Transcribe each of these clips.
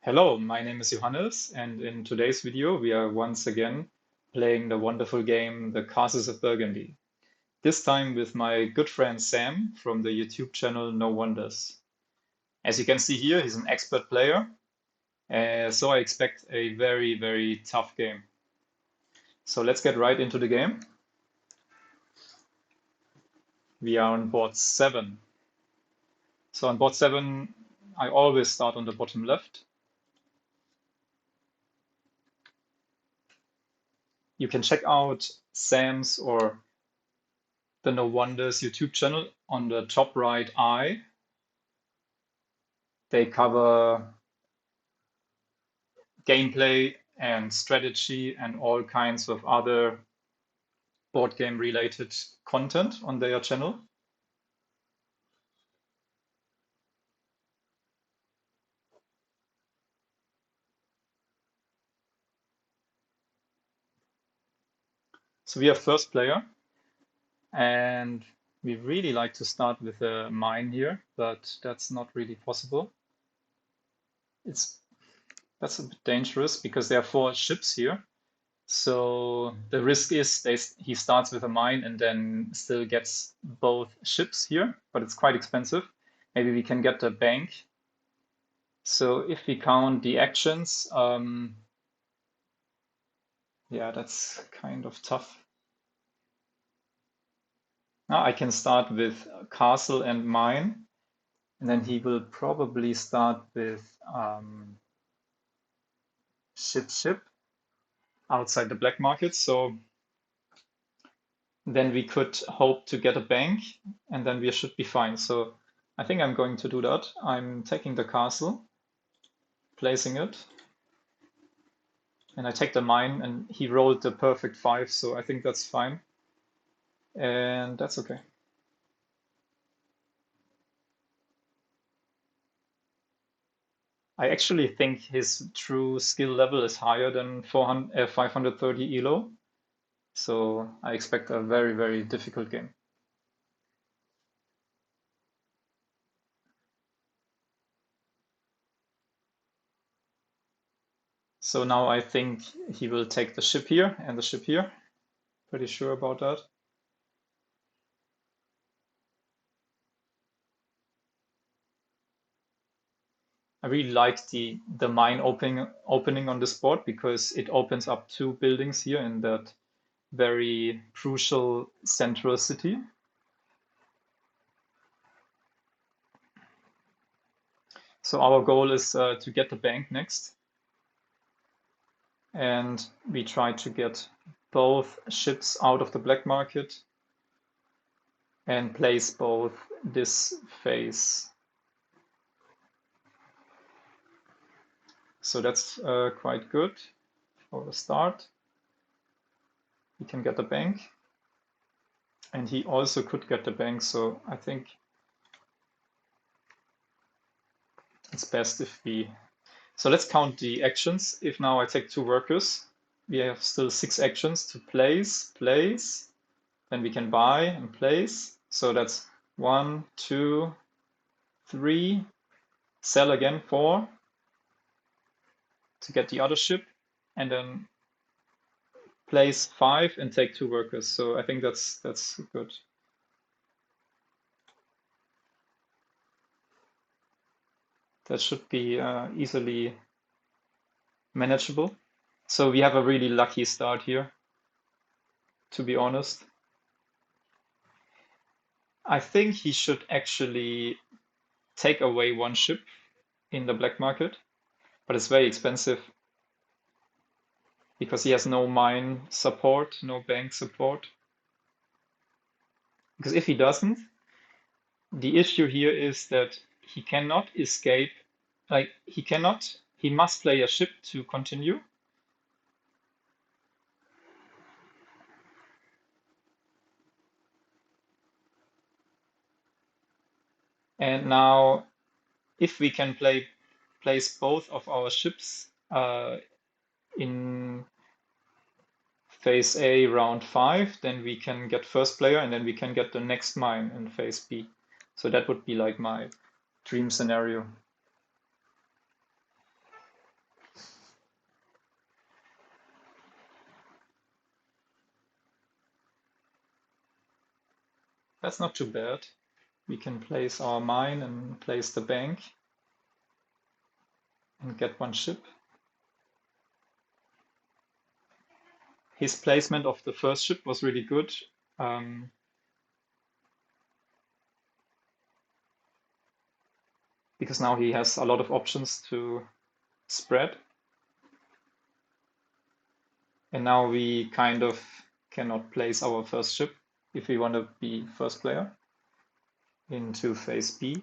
Hello, my name is Johannes, and in today's video we are once again playing the wonderful game The Castles of Burgundy. This time with my good friend Sam from the YouTube channel No Wonders. As you can see here, he's an expert player, so I expect a very tough game. So let's get right into the game. We are on board 7. So on board 7, I always start on the bottom left. You can check out Sam's or the No Wonders YouTube channel on the top right eye. They cover gameplay and strategy and all kinds of other board game related content on their channel. So we are first player, and we really like to start with a mine here, but that's not really possible. That's a bit dangerous because there are 4 ships here. So the risk is he starts with a mine and then still gets both ships here, but it's quite expensive. Maybe we can get the bank. So if we count the actions, yeah, that's kind of tough. Now I can start with castle and mine, and then he will probably start with ship outside the black market. So then we could hope to get a bank, and then we should be fine. So I think I'm going to do that. I'm taking the castle, placing it, and I take the mine, and he rolled the perfect 5, so I think that's fine. And that's okay. I actually think his true skill level is higher than 530 ELO, so I expect a very difficult game. So now I think he will take the ship here and the ship here. Pretty sure about that. I really like the mine opening on this board because it opens up 2 buildings here in that very crucial central city. So our goal is to get the bank next. And we try to get both ships out of the black market and place both this phase. So that's quite good for the start. He can get the bank, and he also could get the bank, so I think it's best if we... So let's count the actions. If now I take 2 workers, we have still 6 actions to place, then we can buy and place. So that's 1, 2, 3, sell again 4 to get the other ship, and then place 5 and take 2 workers. So I think that's good. That should be easily manageable. So we have a really lucky start here, to be honest. I think he should actually take away 1 ship in the black market, but it's very expensive because he has no mine support, no bank support. Because if he doesn't, the issue here is that he cannot escape, like he must play a ship to continue. And now if we can place both of our ships in phase A round 5, then we can get first player and then we can get the next mine in phase B. So that would be like my dream scenario. That's not too bad. We can place our mine and place the bank and get one ship. His placement of the first ship was really good. Because now he has a lot of options to spread. And now we kind of cannot place our first ship if we want to be first player into phase B.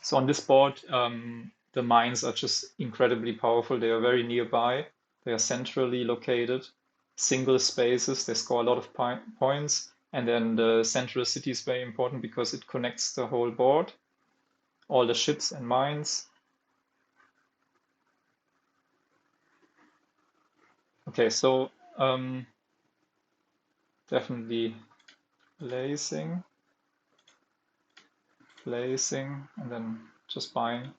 So on this board, the mines are just incredibly powerful. They are very nearby. They are centrally located, single spaces. They score a lot of points. And then the central city is very important because it connects the whole board, all the ships and mines. Okay, so definitely placing, and then just buying.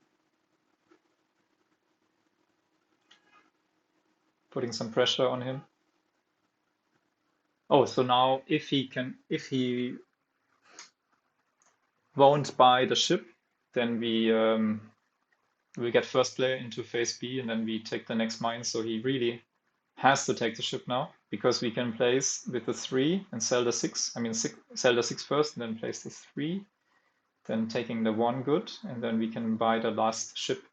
Putting some pressure on him. Oh, so now if he won't buy the ship, then we will get first player into phase B, and then we take the next mine. So he really has to take the ship now because we can place with the 3 and sell the 6. I mean, sell the 6 first and then place the 3, then taking the 1 good, and then we can buy the last ship.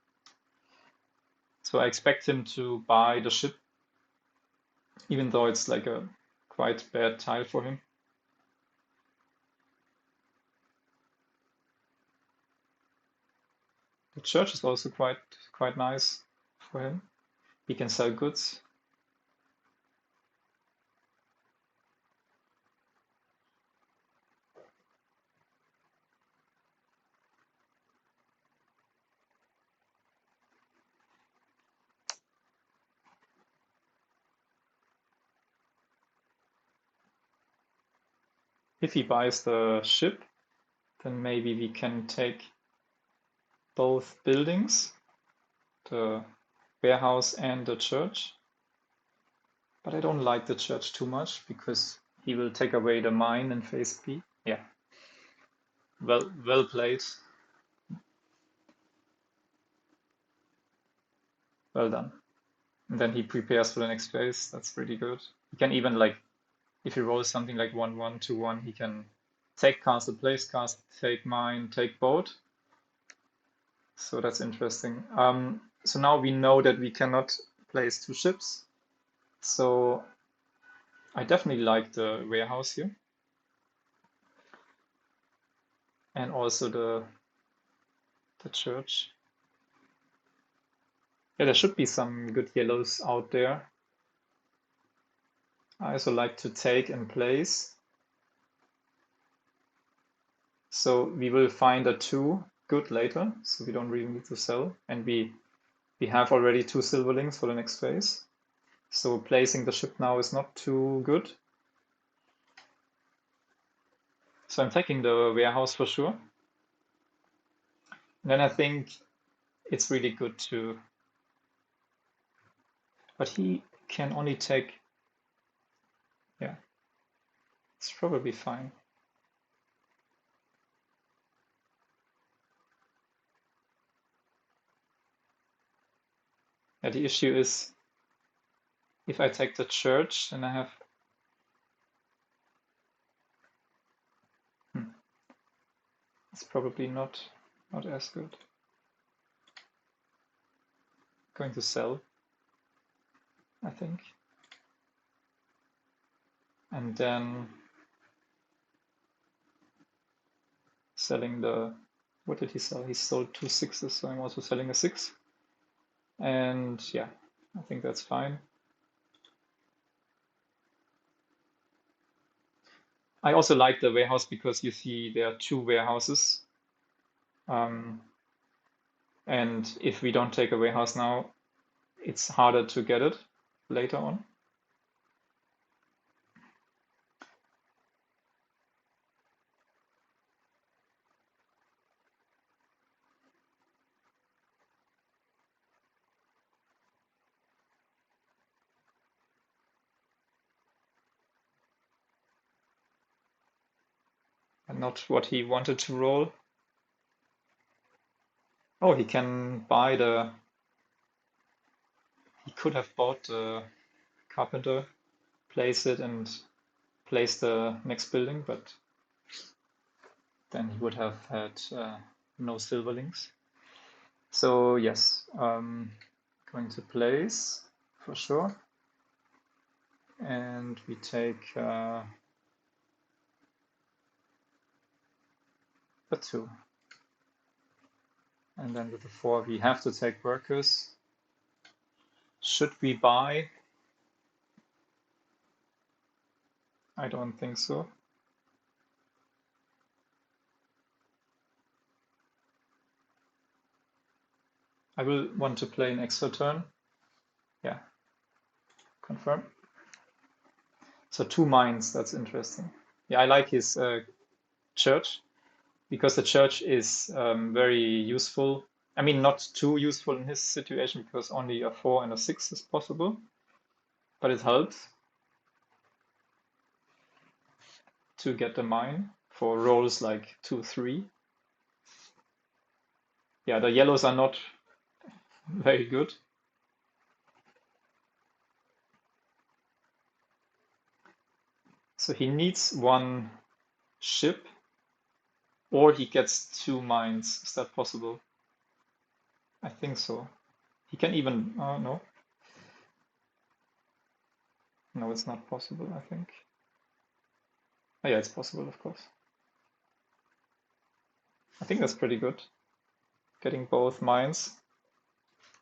So I expect him to buy the ship, even though it's like a quite bad tile for him. The church is also quite nice for him. He can sell goods. If he buys the ship, then maybe we can take both buildings, the warehouse and the church. But I don't like the church too much because he will take away the mine in phase B. Yeah. Well played. Well done. And then he prepares for the next phase. That's pretty good. He can even like, if he rolls something like 1-1, 2-1, he can take castle, place castle, take mine, take boat. So that's interesting. So now we know that we cannot place 2 ships. So I definitely like the warehouse here. And also the church. Yeah, there should be some good yellows out there. I also like to take and place. So we will find a 2 good later, so we don't really need to sell. And we have already 2 silverlings for the next phase. So placing the ship now is not too good. So I'm taking the warehouse for sure. And then I think it's really good to, but he can only take, yeah, it's probably fine. Yeah, the issue is if I take the church, then I have, it's probably not as good. Going to sell, I think. And then selling the, what did he sell? He sold 2 6s, so I'm also selling a 6. And yeah, I think that's fine. I also like the warehouse because you see there are 2 warehouses. And if we don't take a warehouse now, it's harder to get it later on. not what he wanted to roll. Oh, he can buy the... He could have bought the carpenter, place it, and place the next building, but then he would have had no silverlings. So yes, going to place for sure. And we take a 2. And then with the 4, we have to take workers. Should we buy? I don't think so. I will want to play an extra turn. Yeah, confirm. So 2 mines, that's interesting. Yeah, I like his church, because the church is very useful. I mean, not too useful in his situation, because only a 4 and a 6 is possible, but it helps to get the mine for rolls like 2, 3. Yeah, the yellows are not very good. So he needs 1 ship, or he gets 2 mines. Is that possible? I think so. He can even, no. No, it's not possible, I think. Oh, yeah, it's possible, of course. I think that's pretty good. Getting both mines.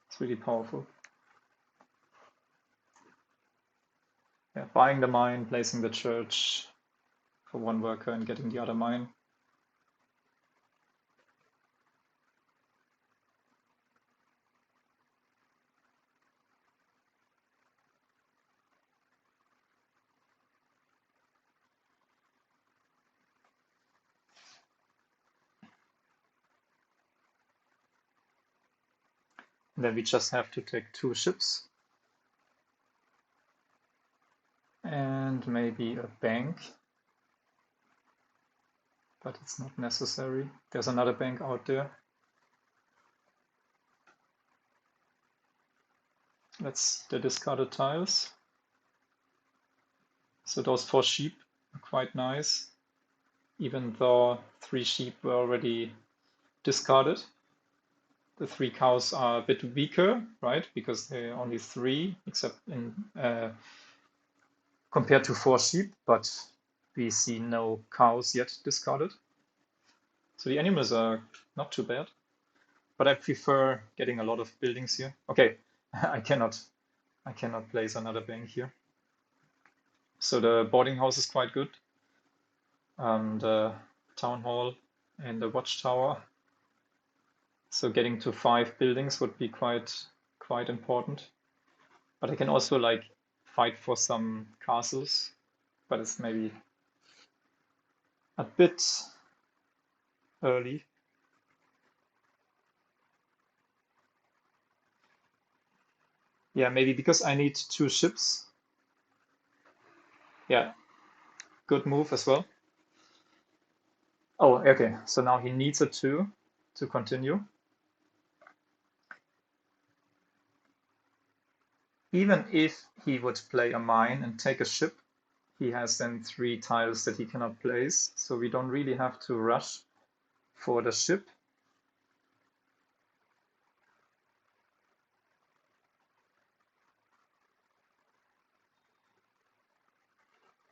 It's really powerful. Yeah, buying the mine, placing the church for 1 worker, and getting the other mine. And then we just have to take 2 ships. And maybe a bank. But it's not necessary. There's another bank out there. That's the discarded tiles. So those 4 sheep are quite nice, even though 3 sheep were already discarded. The 3 cows are a bit weaker, right? Because they're only 3, except in compared to 4 sheep, but we see no cows yet discarded. So the animals are not too bad, but I prefer getting a lot of buildings here. Okay, I cannot place another bank here. So the boarding house is quite good. The town hall and the watchtower. So getting to 5 buildings would be quite important. But I can also like fight for some castles, but it's maybe a bit early. Yeah, maybe because I need 2 ships. Yeah, good move as well. Oh, okay. So now he needs a 2 to continue. Even if he would play a mine and take a ship, he has then 3 tiles that he cannot place. So we don't really have to rush for the ship.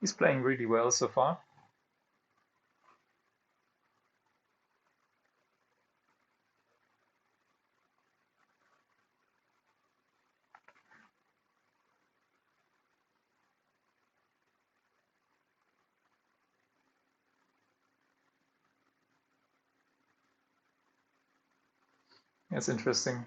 He's playing really well so far. It's interesting.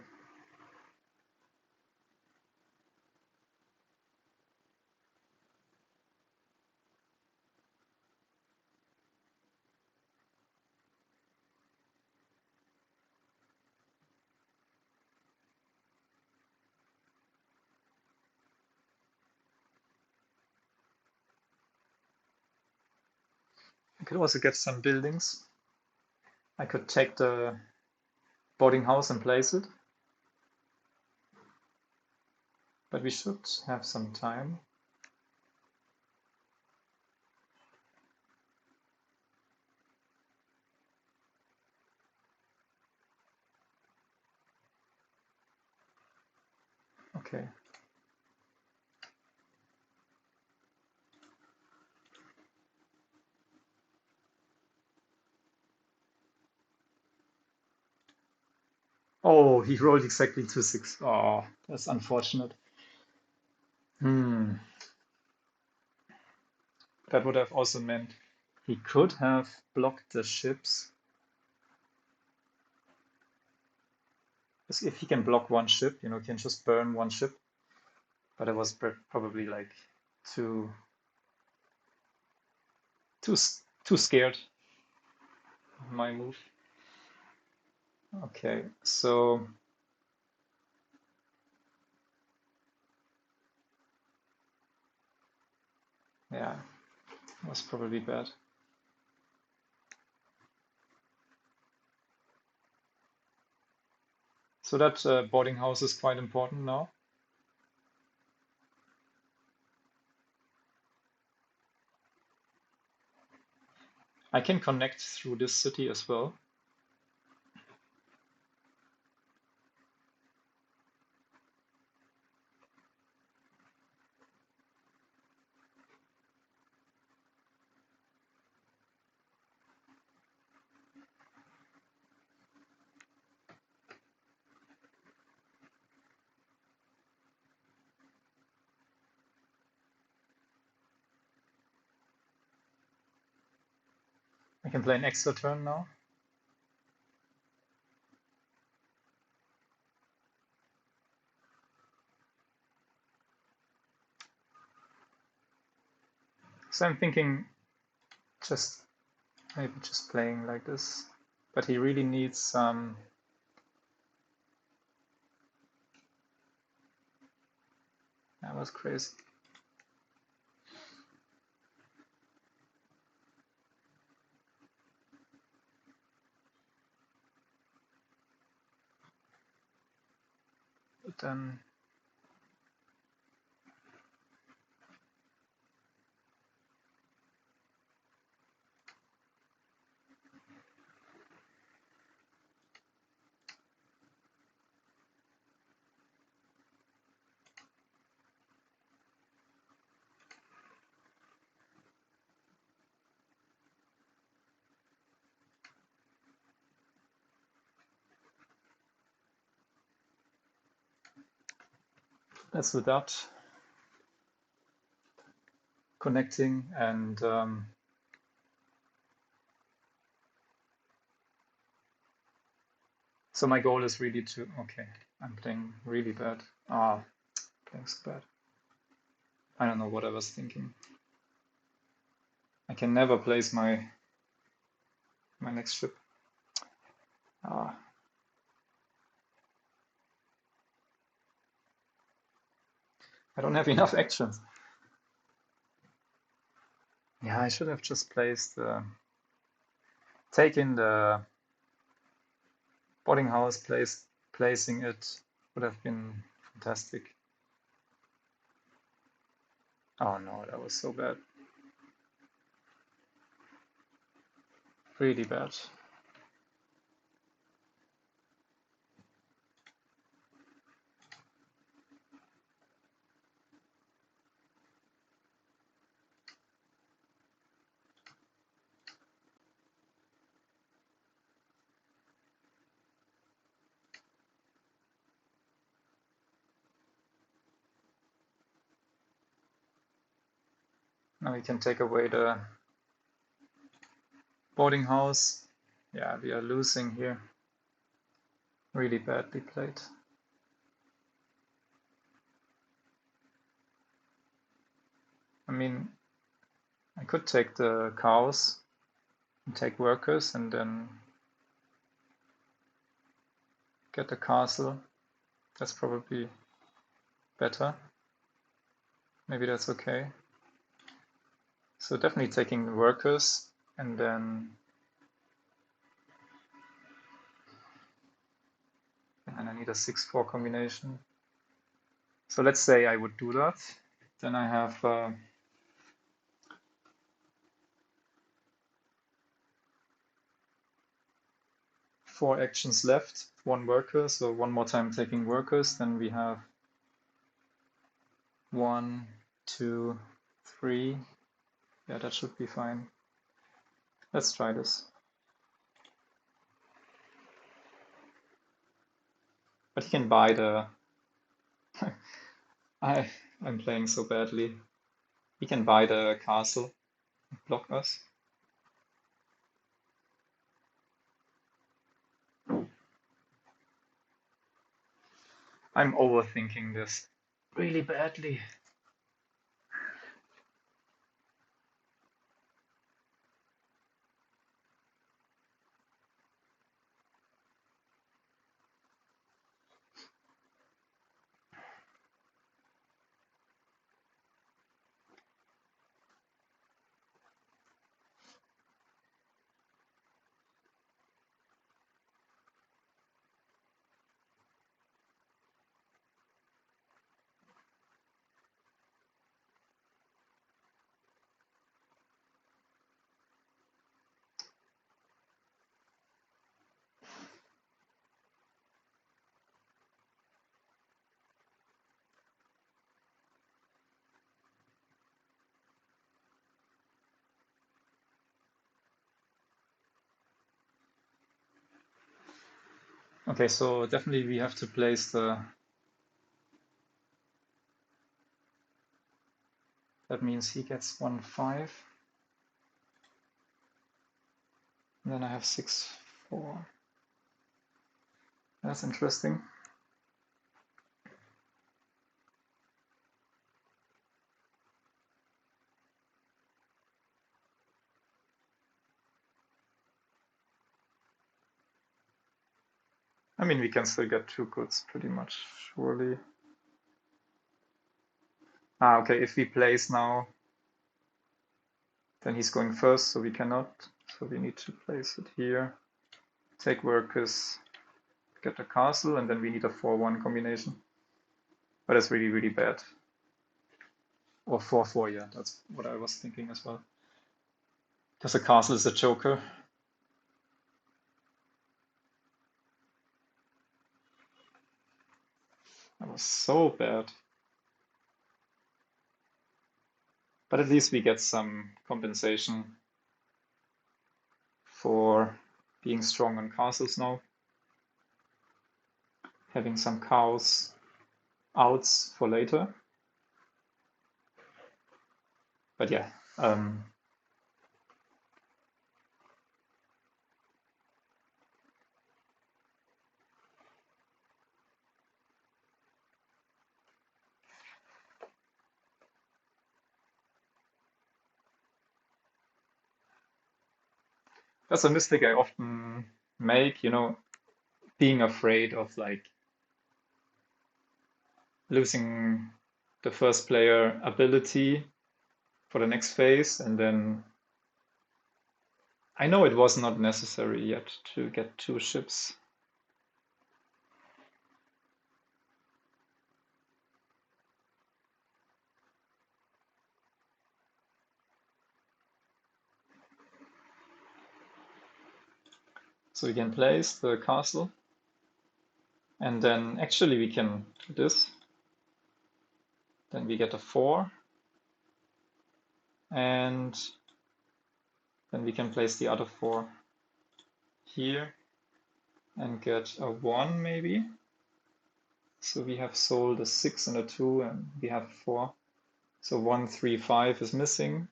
I could also get some buildings. I could take the boarding house and place it. But we should have some time. Okay. Oh, he rolled exactly 2-6. Oh, that's unfortunate. That would have also meant he could have blocked the ships. Because if he can block one ship, he can just burn one ship. But I was probably like too scared of my move. Okay, so yeah, it was probably bad. So that boarding house is quite important now. I can connect through this city as well. I can play an extra turn now. So I'm thinking maybe just playing like this. But he really needs some. That was crazy. But then that's without connecting and so my goal is really to, okay, I'm playing really bad. Playing so bad. I don't know what I was thinking. I can never place my next ship. I don't have enough actions. Yeah, I should have just placed taken the boarding house, placing it would have been fantastic. Oh no, that was so bad. Really bad. Now we can take away the boarding house. Yeah, we are losing here. Really badly played. I mean, I could take the cows and take workers and then get the castle. That's probably better. Maybe that's okay. So definitely taking workers and then I need a 6-4 combination. So let's say I would do that. Then I have 4 actions left, 1 worker, so one more time taking workers. Then we have 1, 2, 3. Yeah, that should be fine. Let's try this. But he can buy the... I'm playing so badly. He can buy the castle, block us. I'm overthinking this really badly. Okay, so definitely we have to place the... That means he gets 1, 5. And then I have 6, 4. That's interesting. I mean, we can still get 2 goods pretty much, surely. Ah, okay, if we place now, then he's going first, so we cannot. So we need to place it here. Take workers, get the castle, and then we need a 4-1 combination. But it's really, really bad. Or 4-4, yeah, that's what I was thinking as well. Because the castle is a joker. That was so bad. But at least we get some compensation for being strong on castles now. Having some cows outs for later. But yeah, that's a mistake I often make, being afraid of like losing the first player ability for the next phase, and then I know it was not necessary yet to get 2 ships. So we can place the castle, and then actually we can do this. Then we get a 4, and then we can place the other 4 here and get a 1 maybe. So we have sold a 6 and a 2, and we have 4. So 1, 3, 5 is missing.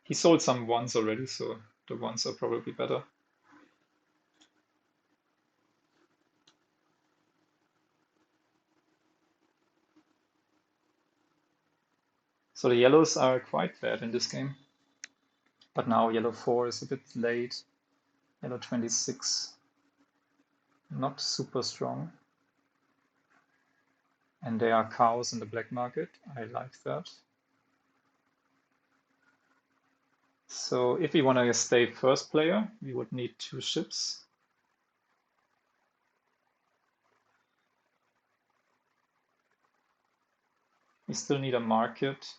He sold some 1s already, so the 1s are probably better. So the yellows are quite bad in this game. But now yellow 4 is a bit late. Yellow 26, not super strong. And there are cows in the black market. I like that. So if we want to stay first player, we would need 2 ships. We still need a market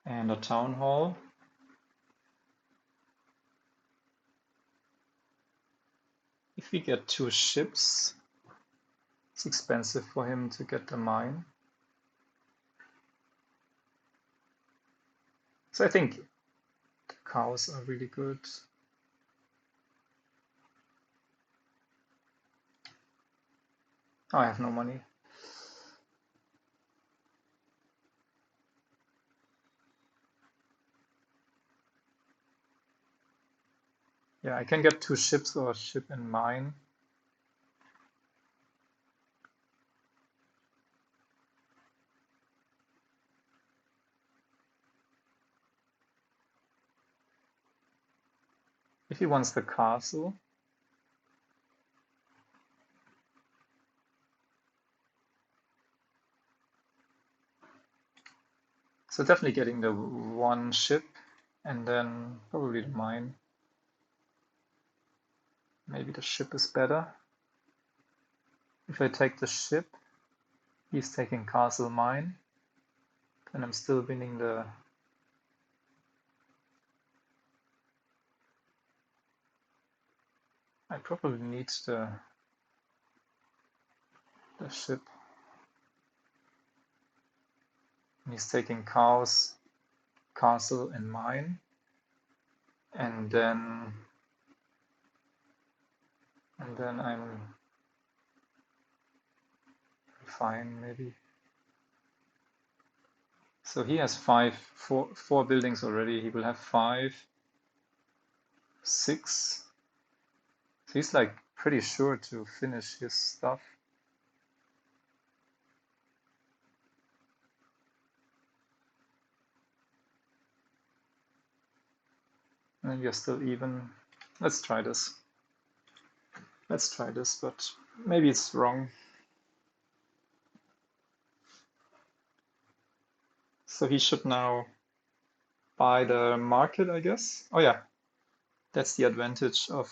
and a town hall. If we get 2 ships, it's expensive for him to get the mine. So I think the cows are really good. Oh, I have no money. Yeah, I can get 2 ships or a ship in mine. If he wants the castle, so definitely getting the 1 ship and then probably the mine. Maybe the ship is better. If I take the ship, he's taking castle mine, and I'm still winning the. I probably need the ship. And he's taking cows, castle, and mine, and then I'm fine maybe. So he has four buildings already. He will have 5, 6. So he's like pretty sure to finish his stuff. And we are still even. Let's try this. Let's try this, but maybe it's wrong. So he should now buy the market, I guess. Oh yeah, that's the advantage of.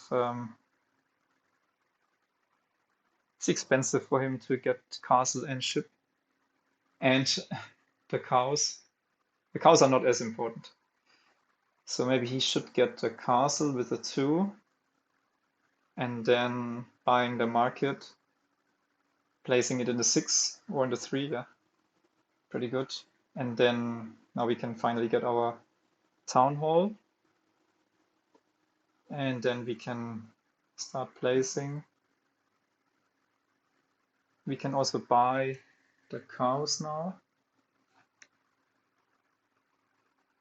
It's expensive for him to get castle and ship, and the cows. The cows are not as important. So maybe he should get the castle with a 2, and then buying the market, placing it in the 6 or in the 3. Yeah, pretty good. And then now we can finally get our town hall, and then we can start placing. We can also buy the cows now,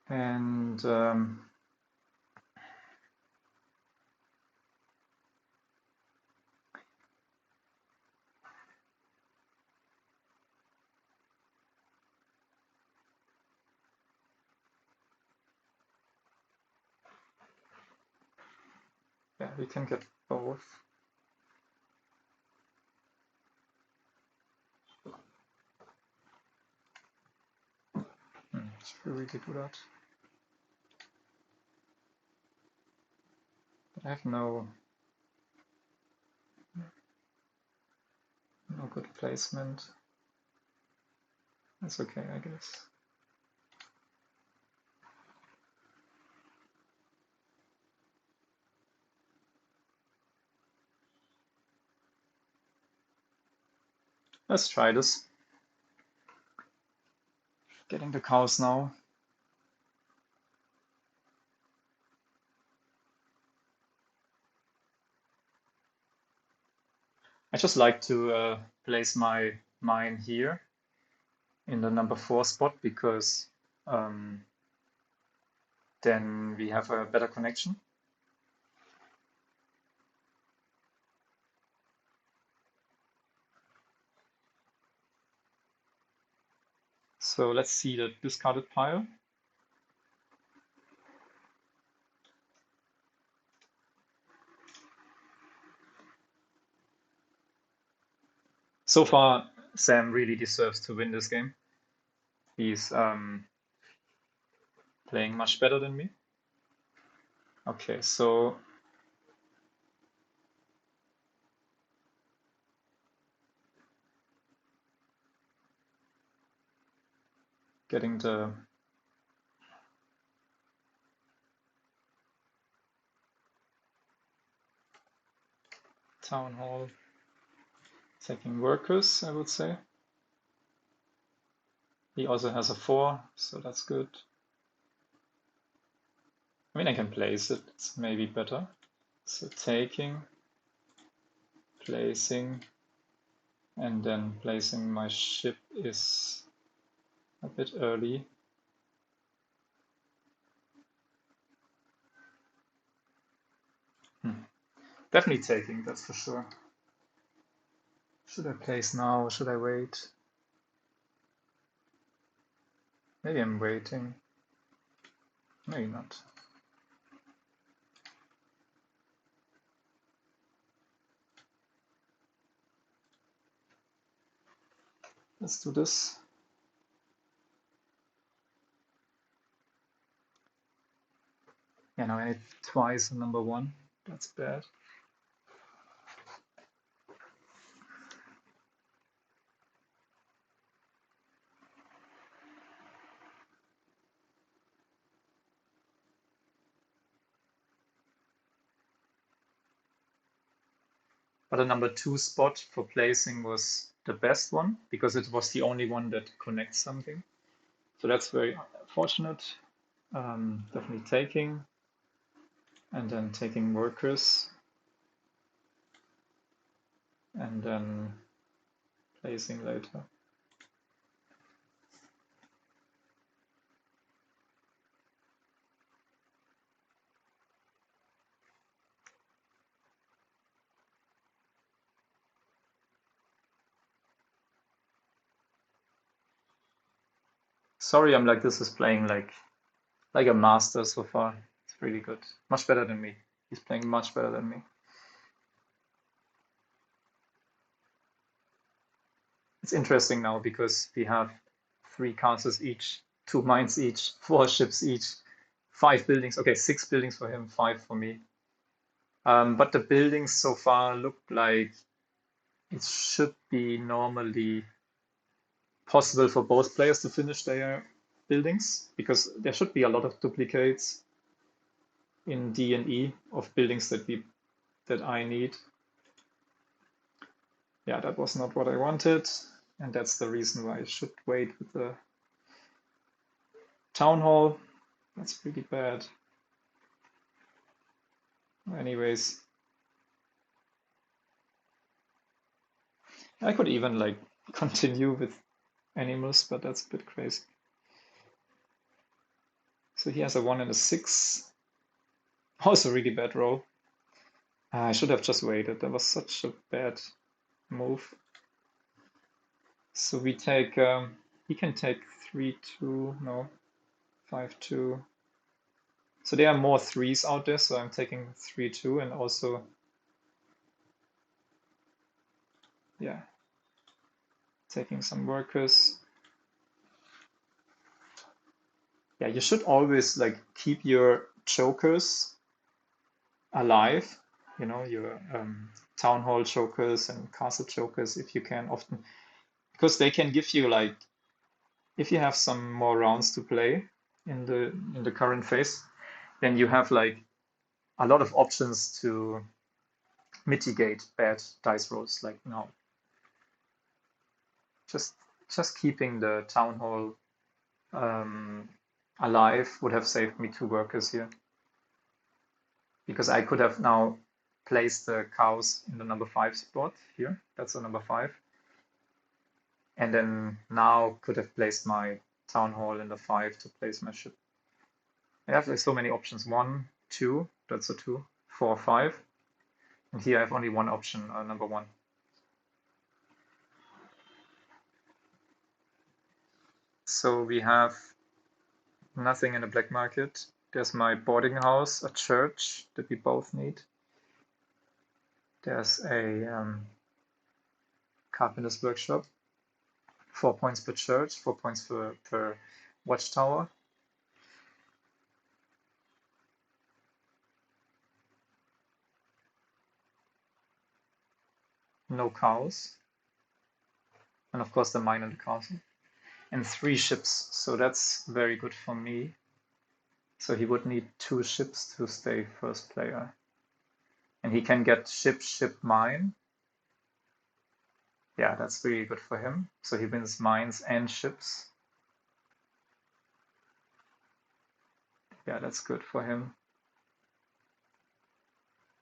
and yeah, we can get both. Should we really do that? But I have no good placement. That's okay, I guess. Let's try this. Getting the cows now. I just like to place my mine here in the number 4 spot because then we have a better connection. So let's see the discarded pile. So far, Sam really deserves to win this game. He's playing much better than me. Okay, so getting the town hall, taking workers, I would say. He also has a 4, so that's good. I mean, I can place it, it's maybe better. So taking, placing, and then placing my ship is a bit early. Definitely taking, that's for sure. Should I place now? Should I wait? Maybe I'm waiting. Maybe not. Let's do this. Yeah, now I need twice a number 1. That's bad. But the number 2 spot for placing was the best one because it was the only one that connects something. So that's very fortunate. Definitely taking, and then taking workers, and then placing later. Sorry, I'm like this is playing like a master so far. It's really good. Much better than me. He's playing much better than me. It's interesting now because we have 3 castles each, 2 mines each, 4 ships each, 5 buildings. Okay, 6 buildings for him, 5 for me. But the buildings so far look like it should be normally possible for both players to finish their buildings because there should be a lot of duplicates in D and E of buildings that I need. Yeah, that was not what I wanted, and that's the reason why I should wait with the town hall. That's pretty bad. Anyways, I could even like continue with animals, but that's a bit crazy. So he has a 1 and a 6. Also really bad roll. I should have just waited. That was such a bad move. So we take, he can take 3-2, no, 5-2. So there are more 3s out there, so I'm taking 3-2 and also, yeah, taking some workers. Yeah, you should always like keep your chokers alive, you know, your town hall chokers and castle chokers if you can often, because they can give you like, if you have some more rounds to play in the current phase, then you have like a lot of options to mitigate bad dice rolls. Like now, just keeping the town hall alive would have saved me 2 workers here, because I could have now placed the cows in the number 5 spot here. That's the number 5, and then now could have placed my town hall in the 5 to place my ship. I have like so many options. 1, 2, that's a 2, 4, 5. And here I have only one option, number 1. So we have nothing in the black market. There's my boarding house, a church that we both need. There's a carpenter's workshop, 4 points per church, 4 points per watchtower. no cows, and of course the mine and the castle, and 3 ships, so that's very good for me. So he would need 2 ships to stay first player. And he can get ship, mine. Yeah, that's really good for him. So he wins mines and ships. Yeah, that's good for him.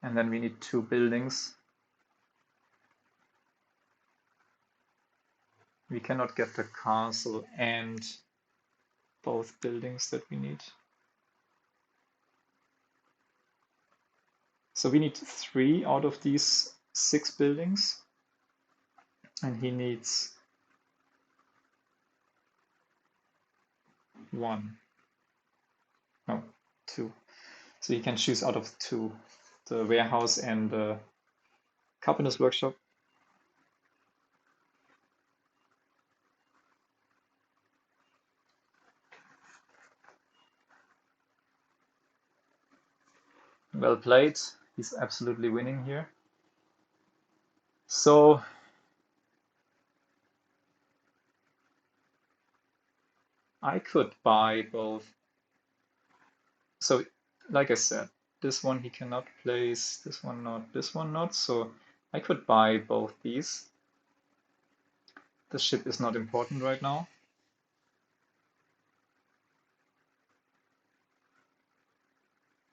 And then we need 2 buildings. We cannot get the castle and both buildings that we need. So we need 3 out of these 6 buildings. And he needs 1. No, 2. So he can choose out of 2. The warehouse and the carpenter's workshop. Well played. He's absolutely winning here. So I could buy both. So like I said, this one he cannot place, this one not, this one not. So I could buy both these. The ship is not important right now.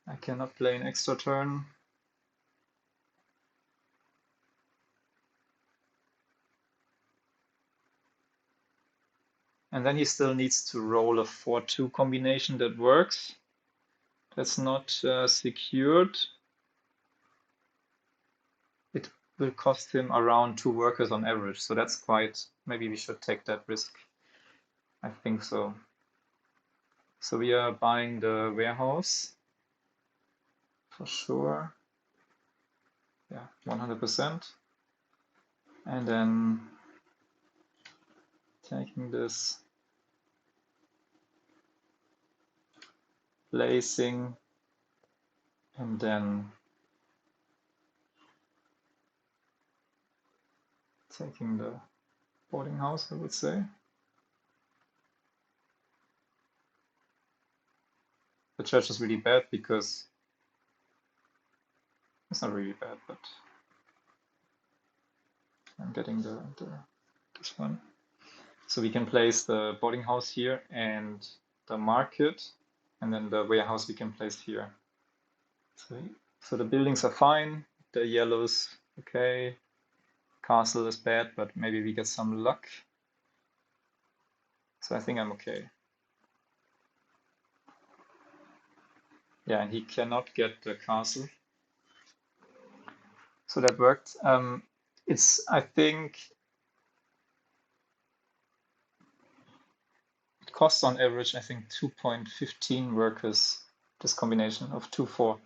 I cannot play an extra turn. And then he still needs to roll a 4-2 combination that works. That's not secured. It will cost him around 2 workers on average. So that's quite, maybe we should take that risk. I think so. So we are buying the warehouse for sure. Yeah, 100%. And then taking this, placing, and then taking the boarding house, I would say. The church is really bad because it's not really bad, but I'm getting this one. So we can place the boarding house here and the market, and then the warehouse we can place here. So the buildings are fine, the yellows okay, castle is bad, but maybe we get some luck. So I think I'm okay. Yeah, and he cannot get the castle. So that worked. It's, I think, it costs on average, I think, 2.15 workers, this combination of 2-4.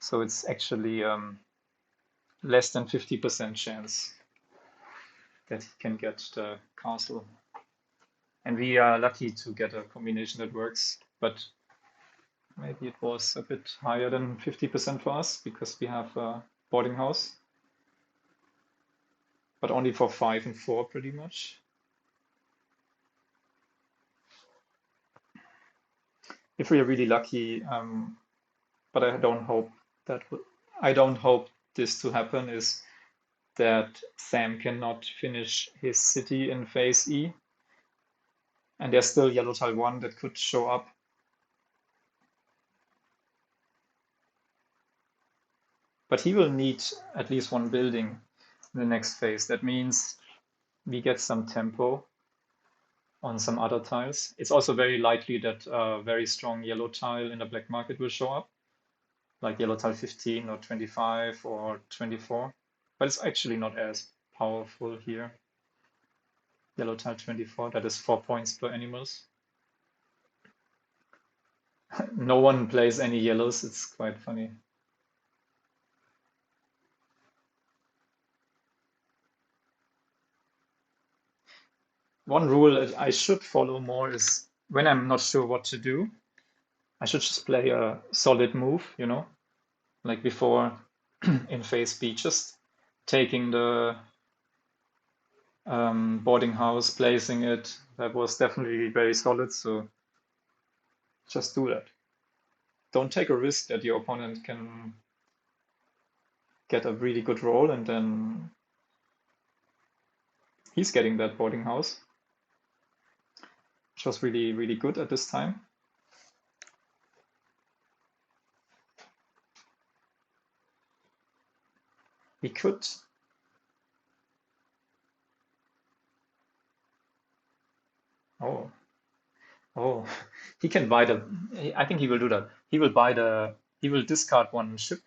So it's actually less than 50% chance that he can get the castle. And we are lucky to get a combination that works, but maybe it was a bit higher than 50% for us because we have a boarding house, but only for 5 and 4 pretty much. If we are really lucky, but I don't hope this to happen, is that Sam cannot finish his city in phase E, and there's still yellow tile 1 that could show up. But he will need at least 1 building in the next phase. That means we get some tempo on some other tiles. It's also very likely that a very strong yellow tile in the black market will show up, like yellow tile 15 or 25 or 24. But it's actually not as powerful here. Yellow tile 24, that is 4 points per animals. No one plays any yellows, it's quite funny. One rule I should follow more is when I'm not sure what to do, I should just play a solid move, like before in phase B, just taking the boarding house, placing it. That was definitely very solid, so just do that. Don't take a risk that your opponent can get a really good roll and then he's getting that boarding house, which was really, really good at this time. We could. Oh, oh, he can buy the. I think he will do that. He will buy the. He will discard one ship,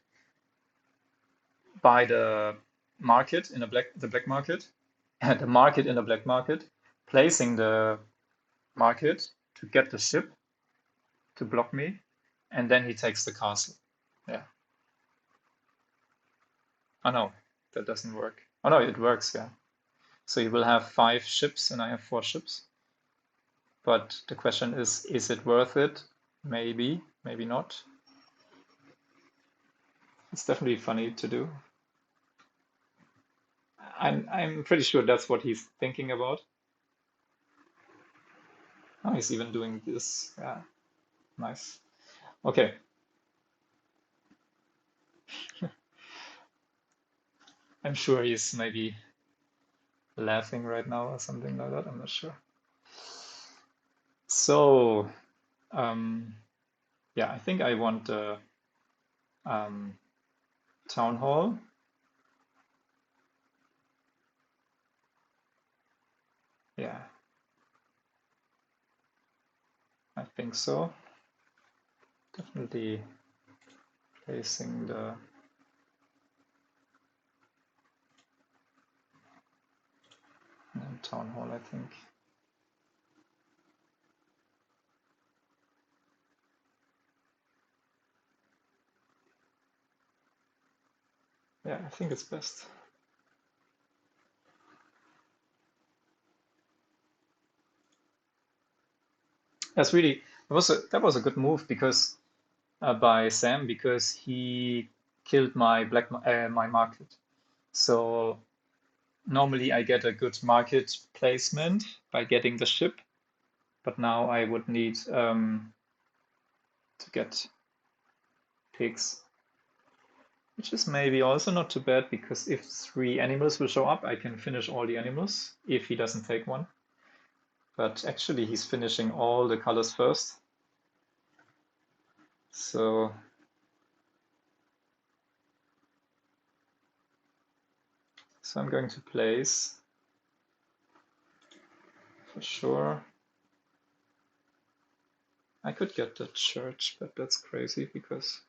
buy the market in the black market, the market in the black market, placing the market to get the ship to block me, and then he takes the castle. Yeah. Oh no, that doesn't work. Oh no, it works, yeah. So you will have 5 ships and I have 4 ships. But the question is it worth it? Maybe, maybe not. It's definitely funny to do. I'm pretty sure that's what he's thinking about. Oh, he's even doing this. Yeah, nice. Okay. I'm sure he's maybe laughing right now or something like that. I'm not sure. So, yeah, I think I want the town hall. Yeah, I think so. Definitely placing the town hall, I think. Yeah, I think it's best. That's really that was a good move because by Sam because he killed my my market. So normally I get a good market placement by getting the ship, but now I would need to get pigs, which is maybe also not too bad because if 3 animals will show up, I can finish all the animals if he doesn't take one. But actually he's finishing all the colors first. So I'm going to place for sure. I could get the church, but that's crazy because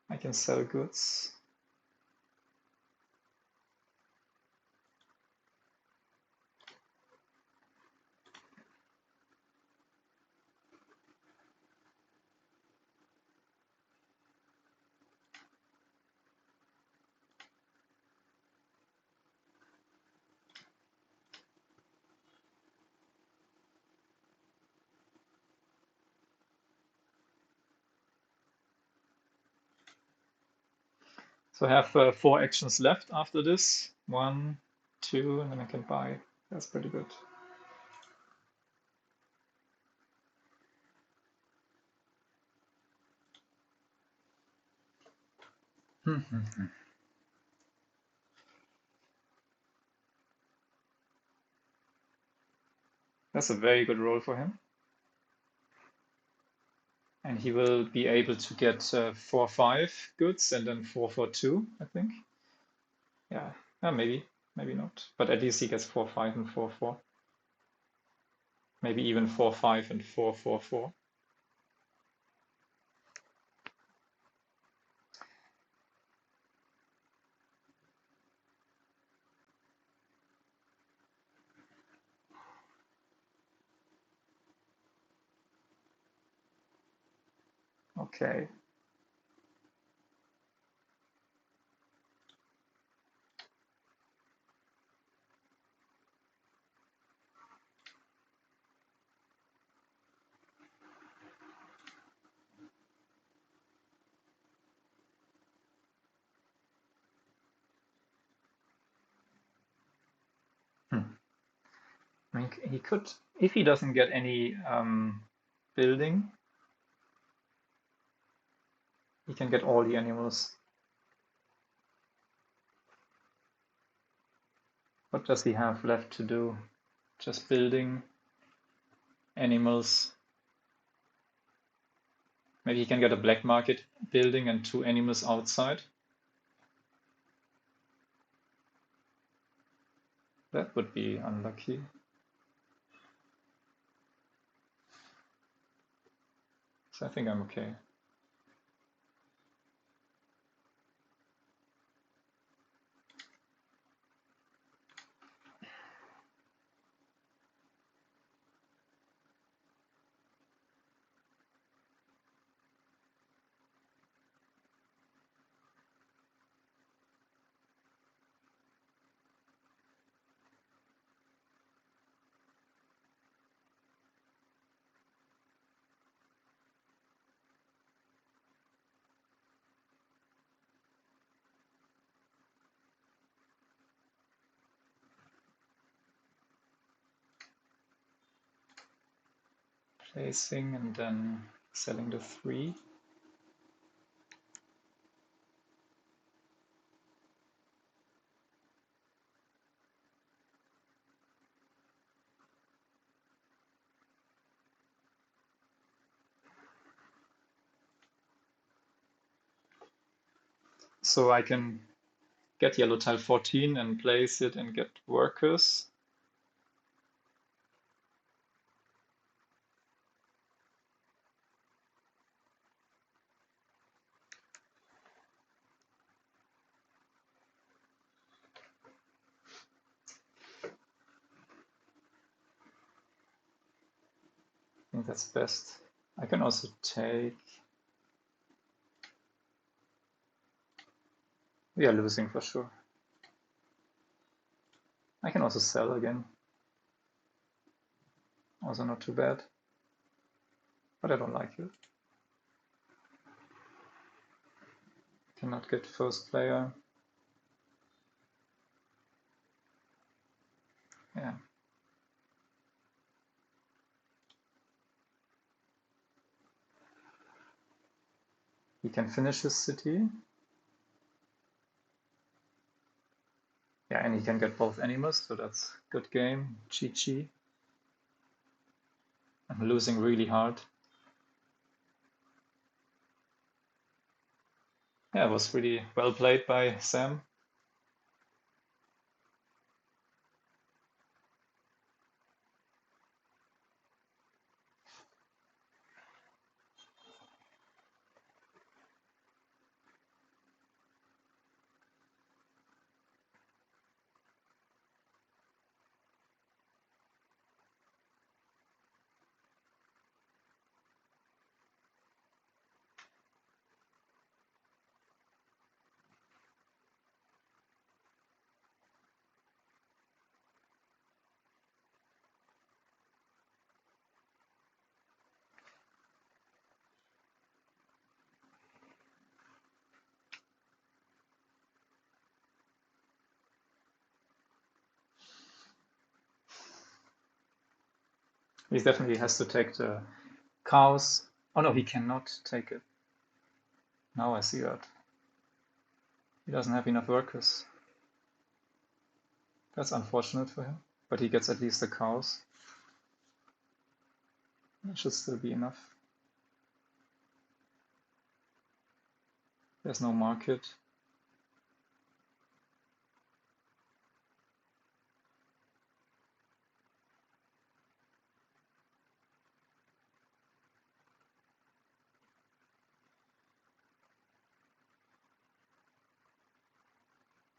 I can sell goods. So I have 4 actions left after this. 1, 2, and then I can buy. That's pretty good. That's a very good roll for him. And he will be able to get 4, 5 goods and then 4, 4, 2, I think. Yeah, maybe, maybe not. But at least he gets 4, 5 and 4, 4. Maybe even 4, 5 and 4, 4, 4. Okay. I mean, he could, if he doesn't get any building, he can get all the animals. What does he have left to do? Just building animals. Maybe he can get a black market building and 2 animals outside. That would be unlucky. So I think I'm okay. Placing and then selling the 3. So I can get yellow tile 14 and place it and get workers. I think that's best. I can also take. We are losing for sure. I can also sell again. Also not too bad. But I don't like it. Cannot get first player. Yeah. He can finish his city. Yeah, and he can get both animals, so that's good game. GG. I'm losing really hard. Yeah, it was really well played by Sam. He definitely has to take the cows. Oh no, he cannot take it. Now I see that. He doesn't have enough workers. That's unfortunate for him, but he gets at least the cows. That should still be enough. There's no market.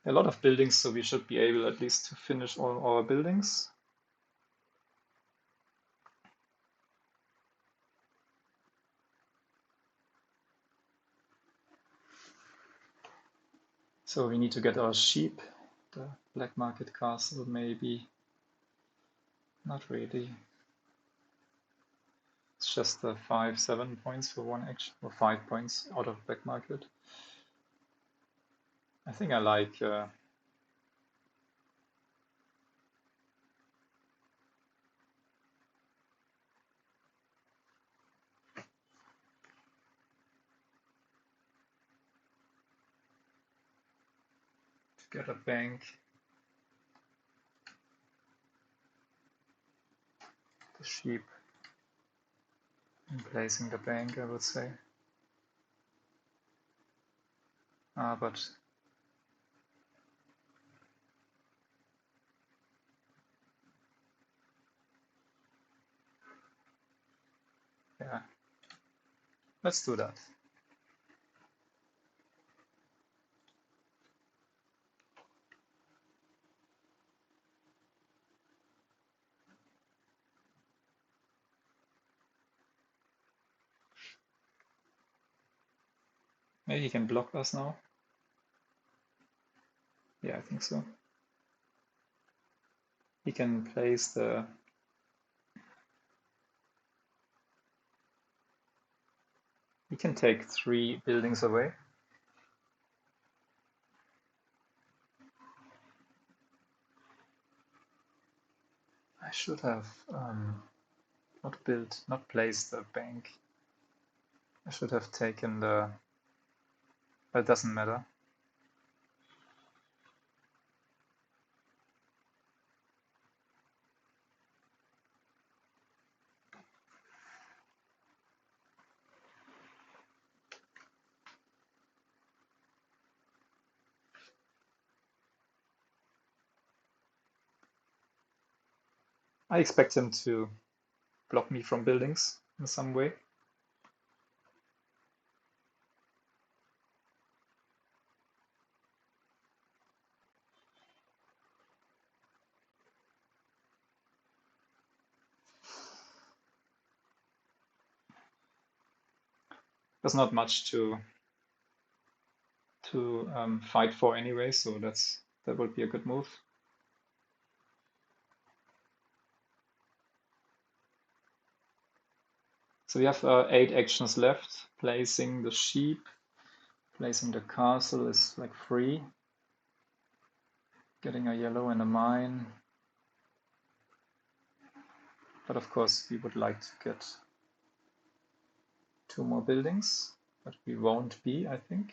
A lot of buildings, so we should be able at least to finish all our buildings. So we need to get our sheep. The black market castle, maybe. Not really. It's just the 5-7 points for one action, or 5 points out of black market. I think I like get a bank. The sheep. And placing the bank, I would say. But yeah, let's do that. Maybe he can block us now. Yeah, I think so. He can place the... He can take 3 buildings away. I should have not placed the bank. I should have taken the... But it doesn't matter. I expect him to block me from buildings in some way. There's not much to fight for anyway, so that would be a good move. So we have 8 actions left. Placing the sheep, placing the castle is like free. Getting a yellow and a mine. But of course we would like to get 2 more buildings, but we won't be, I think.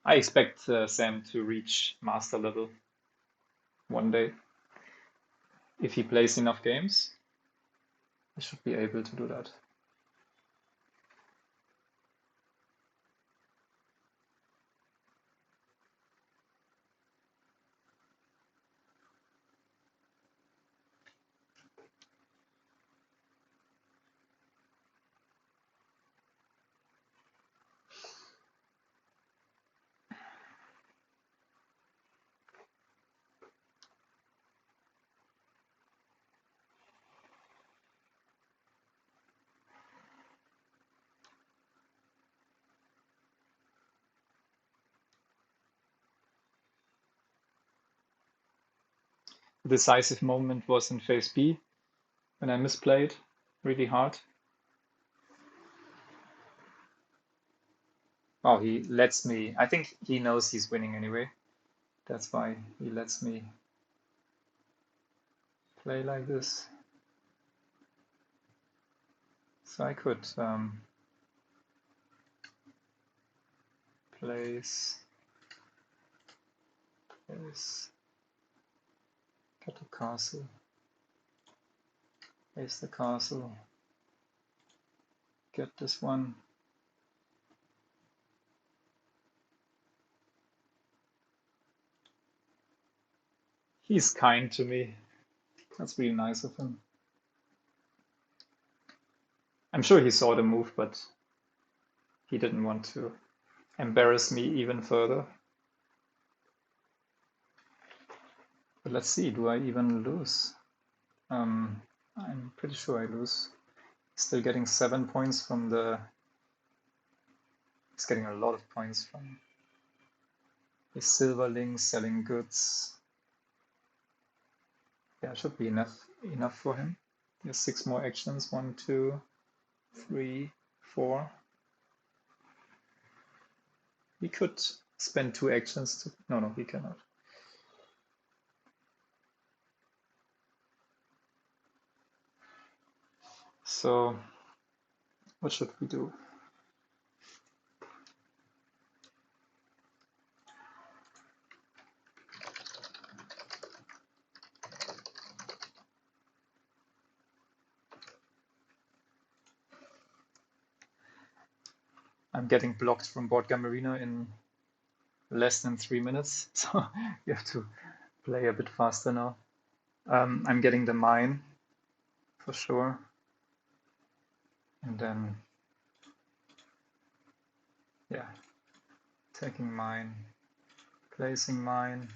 I expect Sam to reach master level one day. If he plays enough games, he should be able to do that. The decisive moment was in phase B, when I misplayed really hard. Oh, he lets me. I think he knows he's winning anyway. That's why he lets me play like this. So I could place, get a castle, place the castle, get this one. He's kind to me. That's really nice of him. I'm sure he saw the move, but he didn't want to embarrass me even further. But let's see, do I even lose? I'm pretty sure I lose. Still getting 7 points from the... He's getting a lot of points from the silverling selling goods. Yeah, should be enough for him. He has 6 more actions. 1, 2, 3, 4. He could spend 2 actions to... No, he cannot. So what should we do? I'm getting blocked from Board Game Arena in less than 3 minutes, so you have to play a bit faster now. I'm getting the mine for sure, and then yeah, taking mine, placing mine.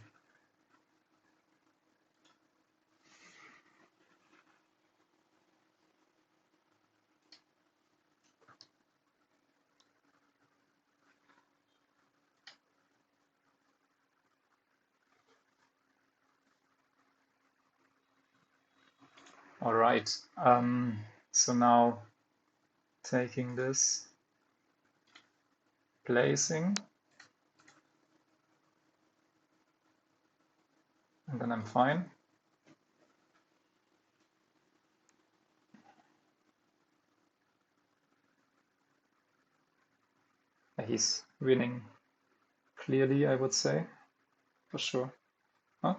All right, so now taking this, placing, and then I'm fine. He's winning clearly, I would say, for sure. Huh?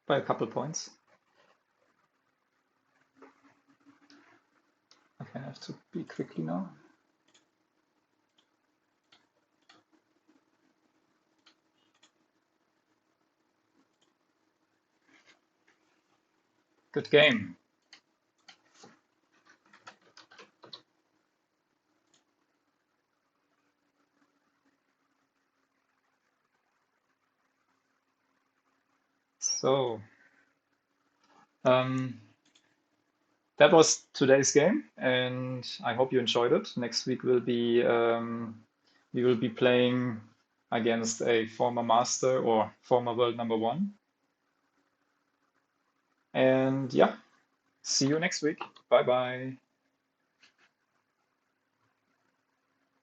By a couple points. Okay, I have to be quickly now. Good game. So, that was today's game, and I hope you enjoyed it. Next week will be we will be playing against a former master or former world #1. And yeah, see you next week. Bye bye.